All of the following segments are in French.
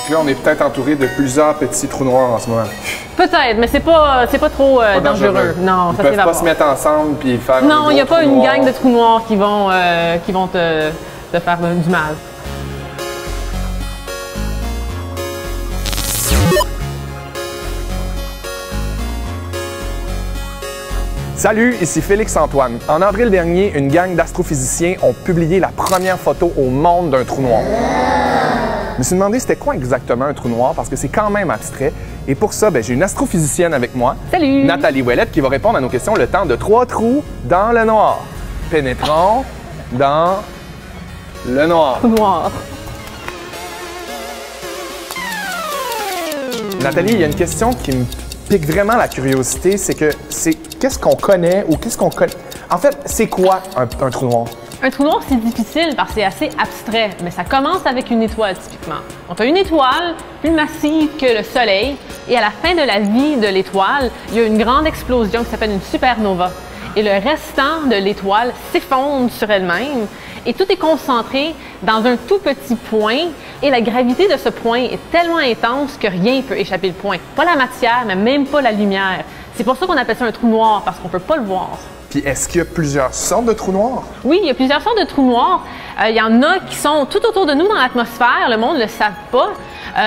Donc là, on est peut-être entouré de plusieurs petits trous noirs en ce moment. Peut-être, mais c'est pas trop dangereux. Non, Ils ça peuvent s'évapore. pas se mettre ensemble puis faire Non, il n'y a pas une gang gang de trous noirs qui vont te faire du mal. Salut, ici Félix-Antoine. En avril dernier, une gang d'astrophysiciens ont publié la première photo au monde d'un trou noir. Je me suis demandé c'était quoi exactement un trou noir parce que c'est quand même abstrait. Et pour ça, j'ai une astrophysicienne avec moi, Salut! Nathalie Ouellette, qui va répondre à nos questions le temps de 3 trous dans le noir. Pénétrons dans le noir. Trou noir. Nathalie, il y a une question qui me pique vraiment la curiosité, c'est qu'est-ce qu'on connaît ou qu'est-ce qu'on connaît... En fait, c'est quoi un trou noir? Un trou noir, c'est difficile parce que c'est assez abstrait, mais ça commence avec une étoile typiquement. On a une étoile plus massive que le Soleil et à la fin de la vie de l'étoile, il y a une grande explosion qui s'appelle une supernova. Et le restant de l'étoile s'effondre sur elle-même et tout est concentré dans un tout petit point et la gravité de ce point est tellement intense que rien ne peut échapper le point. Pas la matière, mais même pas la lumière. C'est pour ça qu'on appelle ça un trou noir, parce qu'on ne peut pas le voir. Puis est-ce qu'il y a plusieurs sortes de trous noirs? Oui, il y a plusieurs sortes de trous noirs. Il y en a qui sont tout autour de nous dans l'atmosphère. Le monde ne le savent pas,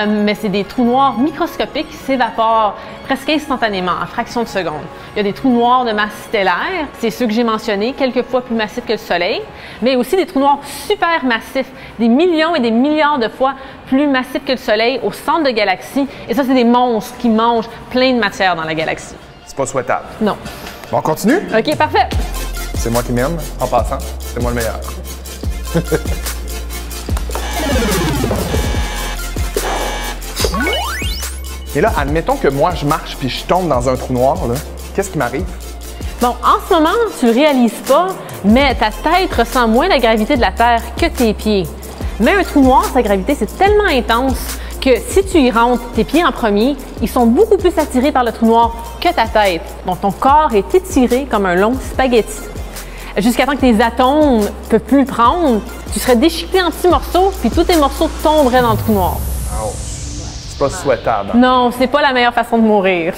mais c'est des trous noirs microscopiques qui s'évaporent presque instantanément, en fraction de seconde. Il y a des trous noirs de masse stellaire, c'est ceux que j'ai mentionnés, quelques fois plus massifs que le Soleil, mais aussi des trous noirs super massifs, des millions et des milliards de fois plus massifs que le Soleil au centre de galaxies. Et ça, c'est des monstres qui mangent plein de matière dans la galaxie. C'est pas souhaitable. Non. Bon, on continue? OK, parfait. C'est moi qui m'aime. En passant, c'est moi le meilleur. Et là, admettons que moi, je marche puis je tombe dans un trou noir, là. Qu'est-ce qui m'arrive? Bon, en ce moment, tu le réalises pas, mais ta tête ressent moins la gravité de la Terre que tes pieds. Mais un trou noir, sa gravité, c'est tellement intense que si tu y rentres tes pieds en premier, ils sont beaucoup plus attirés par le trou noir que ta tête. Donc, ton corps est étiré comme un long spaghetti. Jusqu'à temps que tes atomes ne peuvent plus le prendre, tu serais déchiqueté en petits morceaux, puis tous tes morceaux tomberaient dans le trou noir. Oh, c'est pas souhaitable. Non, c'est pas la meilleure façon de mourir.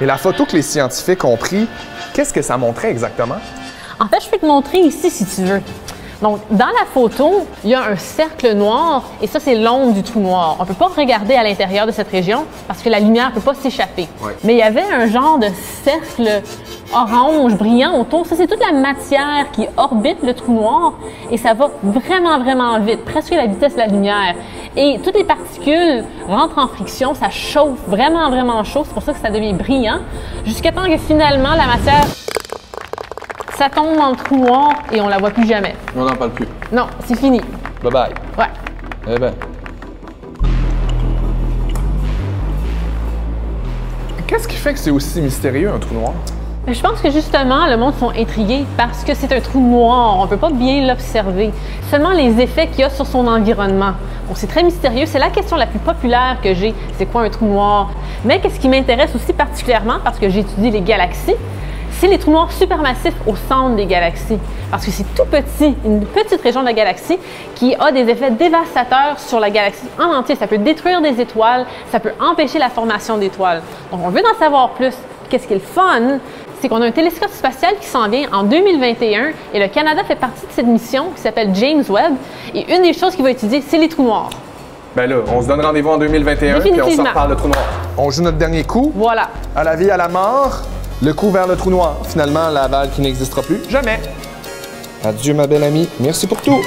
Et la photo que les scientifiques ont prise, qu'est-ce que ça montrait exactement? En fait, je peux te montrer ici si tu veux. Donc, dans la photo, il y a un cercle noir et ça, c'est l'ombre du trou noir. On ne peut pas regarder à l'intérieur de cette région parce que la lumière ne peut pas s'échapper. Ouais. Mais il y avait un genre de cercle orange brillant autour. Ça, c'est toute la matière qui orbite le trou noir et ça va vraiment, vraiment vite, presque la vitesse de la lumière. Et toutes les particules rentrent en friction, ça chauffe vraiment, vraiment chaud. C'est pour ça que ça devient brillant jusqu'à temps que finalement, la matière... ça tombe dans le trou noir et on la voit plus jamais. On n'en parle plus. Non, c'est fini. Bye bye. Ouais. Eh ben. Qu'est-ce qui fait que c'est aussi mystérieux, un trou noir? Je pense que justement, le monde sont intrigués parce que c'est un trou noir. On ne peut pas bien l'observer. Seulement les effets qu'il y a sur son environnement. Donc, c'est très mystérieux. C'est la question la plus populaire que j'ai. C'est quoi un trou noir? Mais qu'est-ce qui m'intéresse aussi particulièrement, parce que j'étudie les galaxies, c'est les trous noirs supermassifs au centre des galaxies. Parce que c'est tout petit, une petite région de la galaxie qui a des effets dévastateurs sur la galaxie en entier. Ça peut détruire des étoiles, ça peut empêcher la formation d'étoiles. Donc, on veut en savoir plus. Qu'est-ce qui est le fun? C'est qu'on a un télescope spatial qui s'en vient en 2021 et le Canada fait partie de cette mission qui s'appelle James Webb. Et une des choses qu'il va étudier, c'est les trous noirs. Ben là, on se donne rendez-vous en 2021 puis on s'en reparle de trou noir. On joue notre dernier coup. Voilà. À la vie, à la mort. Le coup vers le trou noir. Finalement, la balle qui n'existera plus jamais. Adieu, ma belle amie. Merci pour tout.